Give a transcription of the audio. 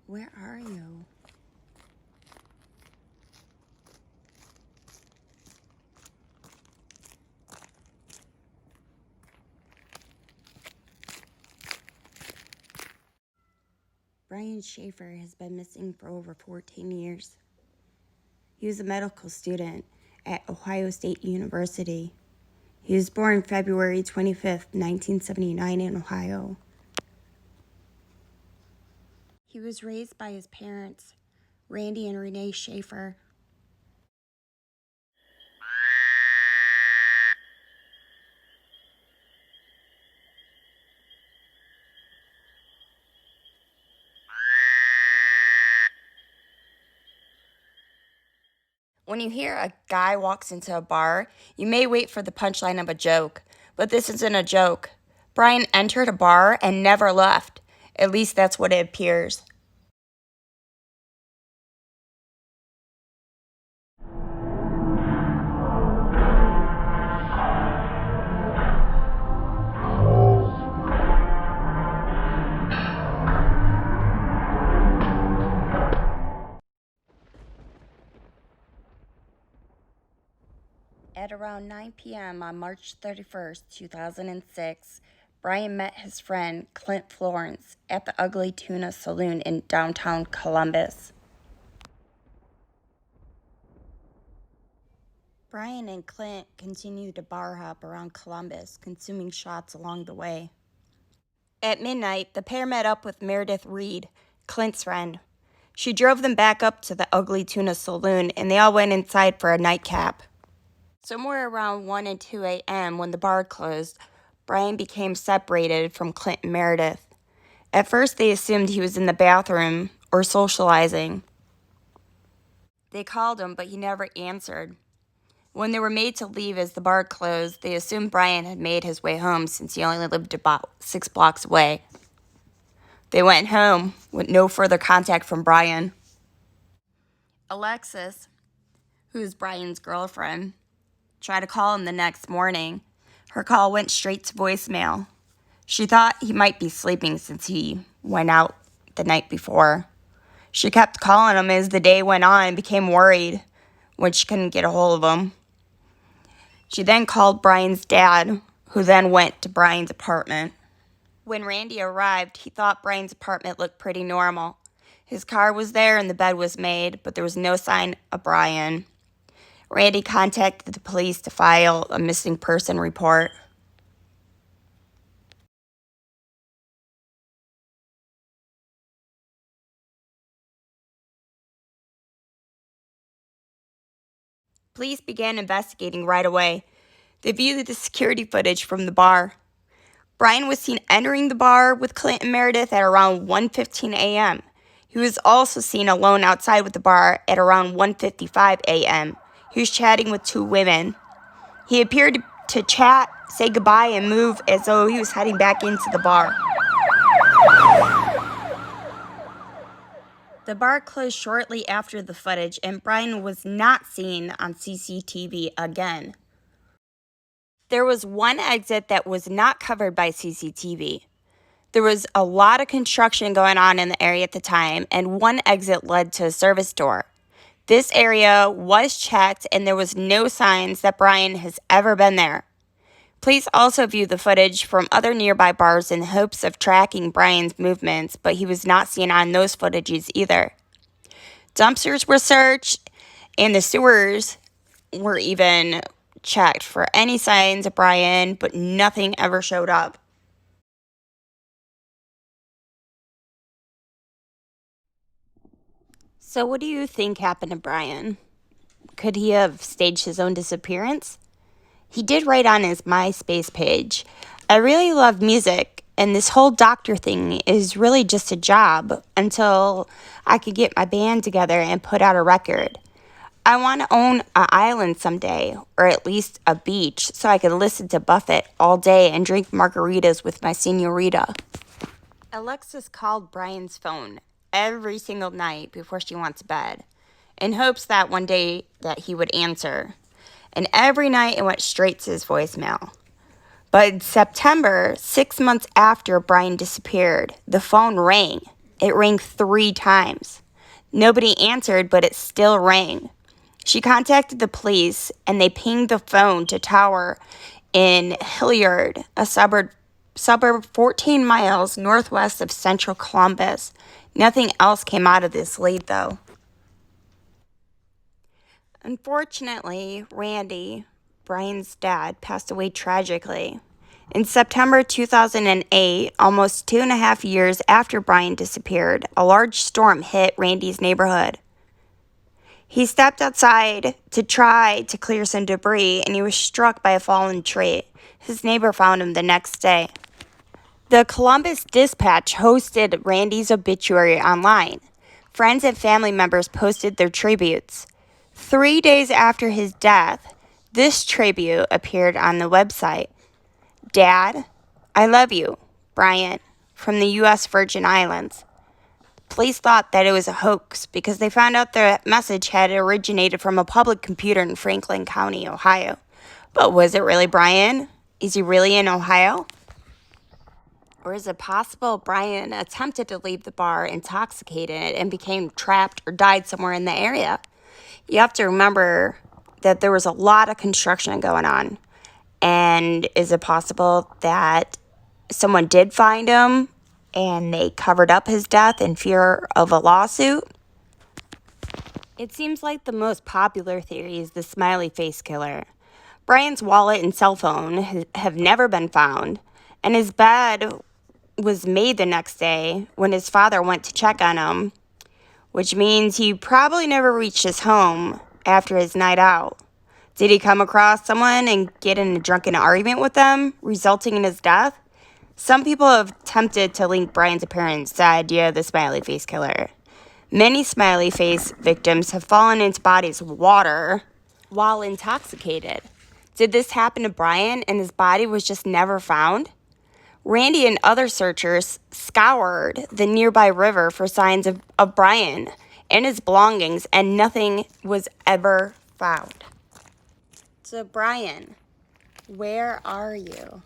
Where are you? Brian Shaffer has been missing for over 14 years. He was a medical student at Ohio State University. He was born February 25th, 1979 in Ohio. He was raised by his parents, Randy and Renee Shaffer. When you hear a guy walks into a bar, you may wait for the punchline of a joke, but this isn't a joke. Brian entered a bar and never left. At least that's what it appears. At around 9 p.m. on March 31st, 2006, Brian met his friend Clint Florence at the Ugly Tuna Saloon in downtown Columbus. Brian and Clint continued to bar hop around Columbus, consuming shots along the way. At midnight, the pair met up with Meredith Reed, Clint's friend. She drove them back up to the Ugly Tuna Saloon, and they all went inside for a nightcap. Somewhere around 1 and 2 a.m. when the bar closed, Brian became separated from Clint and Meredith. At first, they assumed he was in the bathroom or socializing. They called him, but he never answered. When they were made to leave as the bar closed, they assumed Brian had made his way home since he only lived about 6 blocks away. They went home with no further contact from Brian. Alexis, who's Brian's girlfriend, tried to call him the next morning. Her call went straight to voicemail. She thought he might be sleeping since he went out the night before. She kept calling him as the day went on and became worried when she couldn't get a hold of him. She then called Brian's dad, who then went to Brian's apartment. When Randy arrived, he thought Brian's apartment looked pretty normal. His car was there and the bed was made, but there was no sign of Brian. Randy contacted the police to file a missing person report. Police began investigating right away. They viewed the security footage from the bar. Brian was seen entering the bar with Clint and Meredith at around 1:15 a.m. He was also seen alone outside with the bar at around 1:55 a.m. He was chatting with 2 women. He appeared to chat, say goodbye, and move as though he was heading back into the bar. The bar closed shortly after the footage, and Brian was not seen on CCTV again. There was one exit that was not covered by CCTV. There was a lot of construction going on in the area at the time, and one exit led to a service door. This area was checked, and there was no signs that Brian has ever been there. Police also viewed the footage from other nearby bars in hopes of tracking Brian's movements, but he was not seen on those footages either. Dumpsters were searched, and the sewers were even checked for any signs of Brian, but nothing ever showed up. So what do you think happened to Brian? Could he have staged his own disappearance? He did write on his MySpace page, "I really love music, and this whole doctor thing is really just a job until I could get my band together and put out a record. I want to own an island someday, or at least a beach, so I could listen to Buffett all day and drink margaritas with my senorita." Alexis called Brian's phone every single night before she went to bed, in hopes that one day that he would answer. and every night it went straight to his voicemail. But in September, 6 months after Brian disappeared, the phone rang. It rang 3 times. Nobody answered, but it still rang. She contacted the police, and they pinged the phone to tower in Hilliard, a suburb 14 miles northwest of central Columbus. Nothing else came out of this lead, though. Unfortunately, Randy, Brian's dad, passed away tragically. In September 2008, almost 2.5 years after Brian disappeared, a large storm hit Randy's neighborhood. He stepped outside to try to clear some debris, and he was struck by a fallen tree. His neighbor found him the next day. The Columbus Dispatch hosted Randy's obituary online. Friends and family members posted their tributes. 3 days after his death, this tribute appeared on the website. Dad, I love you, Brian, from the U.S. Virgin Islands. Police thought that it was a hoax because they found out the message had originated from a public computer in Franklin County, Ohio. But was it really Brian? Is he really in Ohio? Or is it possible Brian attempted to leave the bar intoxicated and became trapped or died somewhere in the area? You have to remember that there was a lot of construction going on. And is it possible that someone did find him and they covered up his death in fear of a lawsuit? It seems like the most popular theory is the smiley face killer. Brian's wallet and cell phone have never been found, and his bed was made the next day when his father went to check on him, which means he probably never reached his home after his night out. Did he come across someone and get in a drunken argument with them, resulting in his death? Some people have attempted to link Brian's appearance to the idea of the smiley face killer. Many smiley face victims have fallen into bodies of water while intoxicated. Did this happen to Brian and his body was just never found? Randy and other searchers scoured the nearby river for signs of Brian and his belongings, and nothing was ever found. So, Brian, where are you?